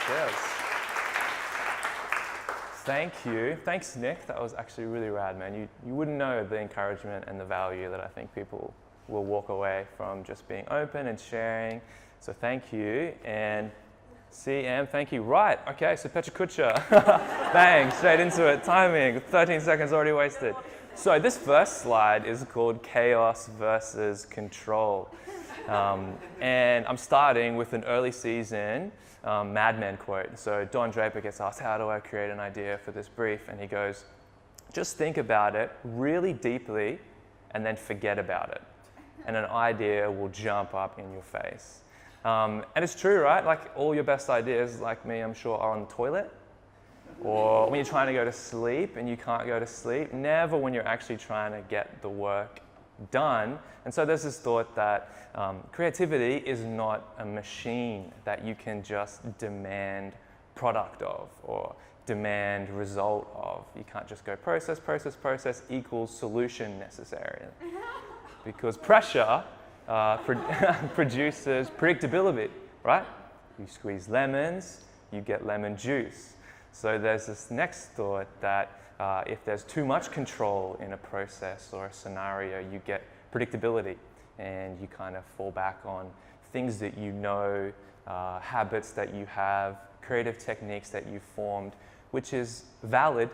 Cheers. Thank you. Thanks, Nick. That was actually really rad, man. You wouldn't know the encouragement and the value that I think people will walk away from just being open and sharing. So thank you. And CM, thank you. Right, okay, so Petra Kucha. Bang, straight into it. Timing, 13 seconds already wasted. So this first slide is called Chaos versus Control. And I'm starting with an early season Mad Men quote. So Don Draper gets asked, how do I create an idea for this brief? And he goes, just think about it really deeply and then forget about it. And an idea will jump up in your face. And it's true, right? Like all your best ideas, like me, I'm sure, are on the toilet. Or when you're trying to go to sleep and you can't go to sleep. Never when you're actually trying to get the work done. And so there's this thought that creativity is not a machine that you can just demand product of or demand result of. You can't just go process, process, process equals solution necessary. Because pressure produces predictability, right? You squeeze lemons, you get lemon juice. So there's this next thought that if there's too much control in a process or a scenario, you get predictability and you kind of fall back on things that you know, habits that you have, creative techniques that you've formed, which is valid.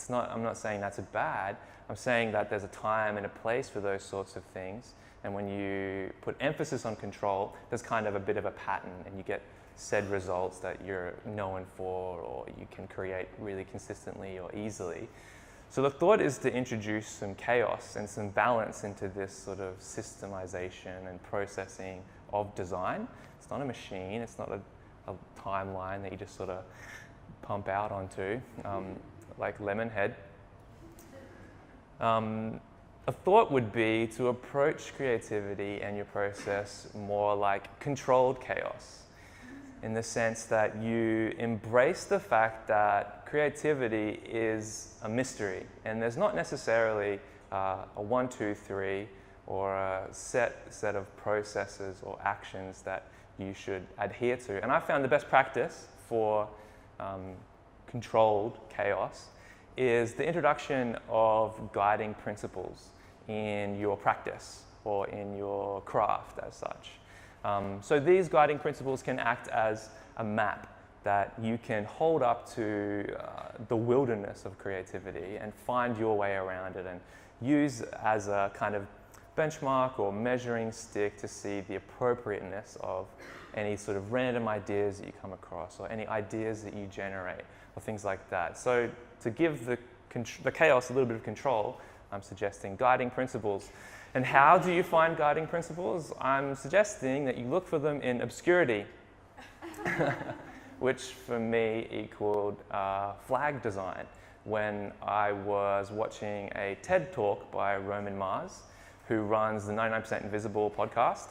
I'm not saying that's bad. I'm saying that there's a time and a place for those sorts of things. And when you put emphasis on control, there's kind of a bit of a pattern and you get said results that you're known for or you can create really consistently or easily. So the thought is to introduce some chaos and some balance into this sort of systemization and processing of design. It's not a machine, it's not a timeline that you just sort of pump out onto, like Lemonhead. A thought would be to approach creativity and your process more like controlled chaos, in the sense that you embrace the fact that creativity is a mystery and there's not necessarily a 1, 2, 3 or a set of processes or actions that you should adhere to. And I found the best practice for controlled chaos is the introduction of guiding principles in your practice or in your craft as such. So these guiding principles can act as a map that you can hold up to the wilderness of creativity and find your way around it and use as a kind of benchmark or measuring stick to see the appropriateness of any sort of random ideas that you come across or any ideas that you generate or things like that. So to give the chaos a little bit of control, I'm suggesting guiding principles. And how do you find guiding principles? I'm suggesting that you look for them in obscurity, which for me equaled flag design. When I was watching a TED talk by Roman Mars, who runs the 99% Invisible podcast,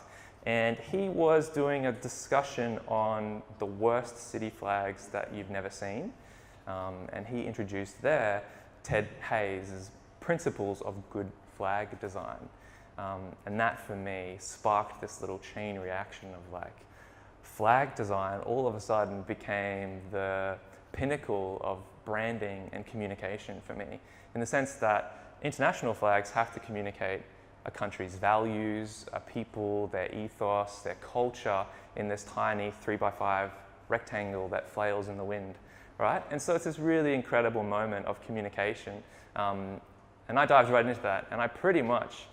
and he was doing a discussion on the worst city flags that you've never seen. And he introduced there Ted Hayes' principles of good flag design. And that for me sparked this little chain reaction of like, flag design all of a sudden became the pinnacle of branding and communication for me, in the sense that international flags have to communicate a country's values, a people, their ethos, their culture in this tiny 3x5 rectangle that flails in the wind, right? And so it's this really incredible moment of communication. And I dived right into that, and I pretty much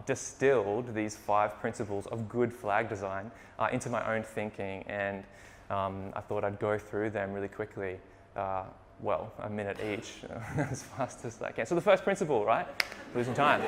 distilled these 5 principles of good flag design into my own thinking, and I thought I'd go through them really quickly, well, a minute each, as fast as I can. So the first principle, right? Losing time.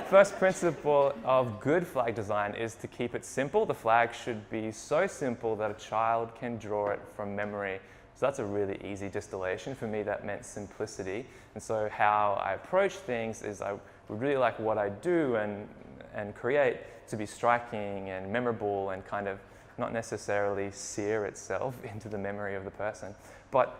First principle of good flag design is to keep it simple. The flag should be so simple that a child can draw it from memory. So that's a really easy distillation. For me, that meant simplicity. And so how I approach things is I would really like what I do and create to be striking and memorable and kind of not necessarily sear itself into the memory of the person, but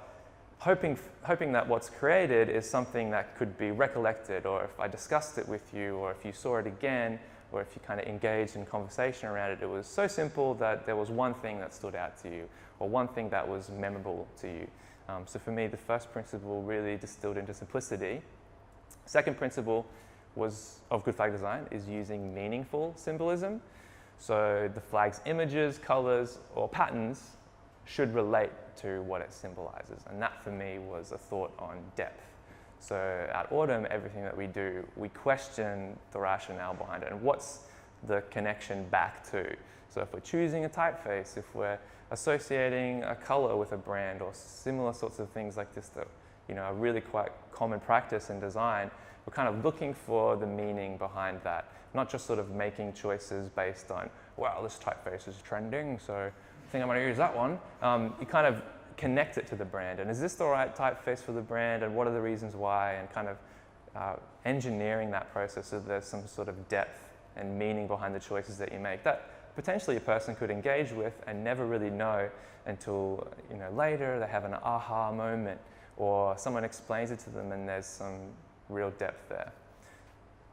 hoping that what's created is something that could be recollected, or if I discussed it with you, or if you saw it again, or if you kind of engaged in conversation around it, it was so simple that there was one thing that stood out to you, or one thing that was memorable to you. So for me, the first principle really distilled into simplicity. Second principle of good flag design is using meaningful symbolism. So the flag's images, colors, or patterns should relate to what it symbolizes. And that for me was a thought on depth. So at Autumn, everything that we do, we question the rationale behind it and what's the connection back to. So if we're choosing a typeface, if we're associating a color with a brand or similar sorts of things like this that are really quite common practice in design, we're kind of looking for the meaning behind that, not just sort of making choices based on, well, this typeface is trending, so I think I'm going to use that one. You kind of connect it to the brand, and is this the right typeface for the brand, and what are the reasons why, and kind of engineering that process so there's some sort of depth and meaning behind the choices that you make that potentially a person could engage with and never really know until later they have an aha moment, or someone explains it to them and there's some real depth there.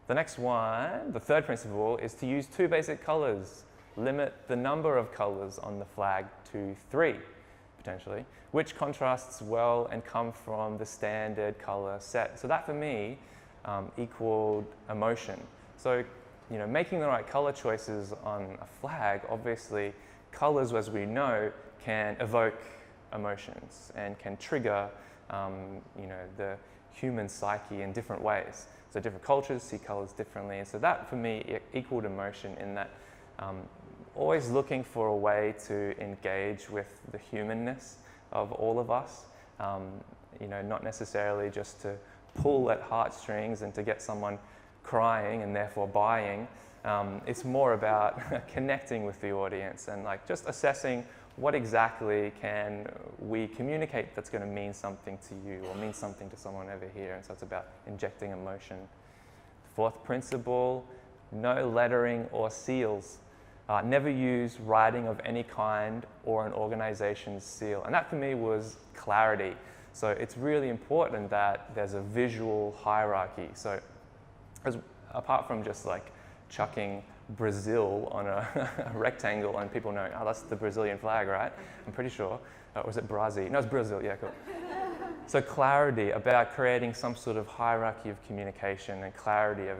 The next one, the third principle, is to use 2 basic colors. Limit the number of colors on the flag to 3, potentially, which contrasts well and come from the standard color set. So that for me equaled emotion. So making the right color choices on a flag, obviously colors, as we know, can evoke emotions and can trigger the human psyche in different ways. So different cultures see colors differently. And so that for me equaled emotion in that always looking for a way to engage with the humanness of all of us. Not necessarily just to pull at heartstrings and to get someone crying and therefore buying. It's more about connecting with the audience and just assessing what exactly can we communicate that's going to mean something to you or mean something to someone over here. And so it's about injecting emotion. Fourth principle, no lettering or seals. Never use writing of any kind or an organization's seal. And that for me was clarity. So it's really important that there's a visual hierarchy. So apart from just chucking Brazil on a rectangle and people knowing, oh, that's the Brazilian flag, right? I'm pretty sure. Or was it Brazil? No, it's Brazil, yeah, cool. So clarity, about creating some sort of hierarchy of communication and clarity of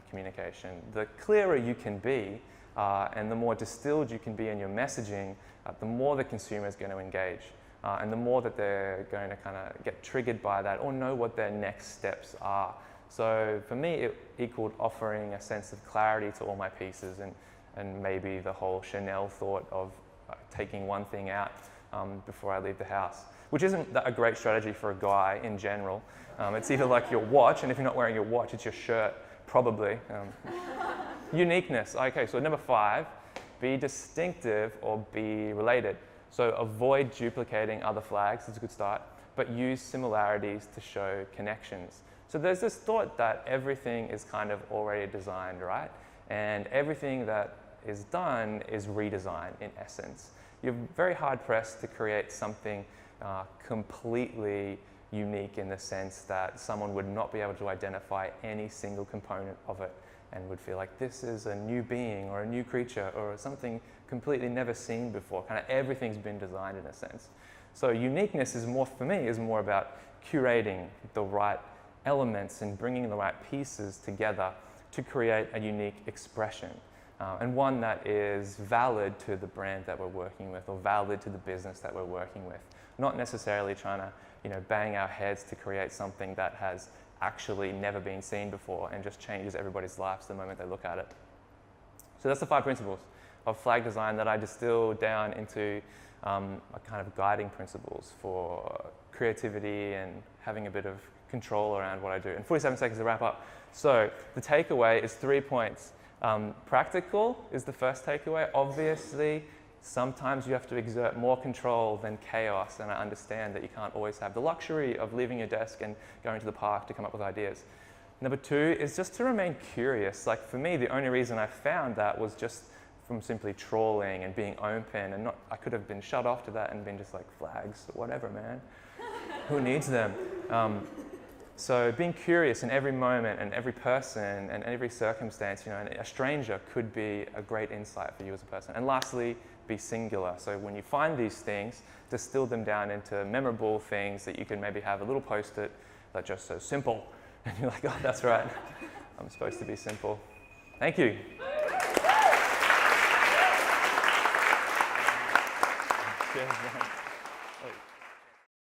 communication. The clearer you can be and the more distilled you can be in your messaging, the more the consumer is going to engage. And the more that they're going to kind of get triggered by that or know what their next steps are. So for me, it equaled offering a sense of clarity to all my pieces and maybe the whole Chanel thought of taking one thing out before I leave the house, which isn't a great strategy for a guy in general. It's either like your watch, and if you're not wearing your watch, it's your shirt, probably. Uniqueness. Okay, so number 5, be distinctive or be related. So avoid duplicating other flags, it's a good start, but use similarities to show connections. So there's this thought that everything is kind of already designed, right? And everything that is done is redesigned in essence. You're very hard pressed to create something completely unique in the sense that someone would not be able to identify any single component of it and would feel like this is a new being or a new creature or something completely never seen before. Kind of everything's been designed in a sense. So uniqueness is more, for me, is more about curating the right elements and bringing the right pieces together to create a unique expression. And one that is valid to the brand that we're working with or valid to the business that we're working with. Not necessarily trying to bang our heads to create something that has actually never been seen before and just changes everybody's lives the moment they look at it. So that's the 5 principles of flag design that I distilled down into a kind of guiding principles for creativity and having a bit of control around what I do. And 47 seconds to wrap up. So the takeaway is 3 points. Practical is the first takeaway. Obviously, sometimes you have to exert more control than chaos, and I understand that you can't always have the luxury of leaving your desk and going to the park to come up with ideas. Number 2 is just to remain curious. Like for me, the only reason I found that was just from simply trawling and being open, and I could have been shut off to that and been just like, flags, whatever, man. Who needs them? So being curious in every moment and every person and every circumstance, and a stranger could be a great insight for you as a person. And lastly, be singular. So when you find these things, distill them down into memorable things that you can maybe have a little post-it that just says simple. And you're like, oh, that's right. I'm supposed to be simple. Thank you. Cheers, man.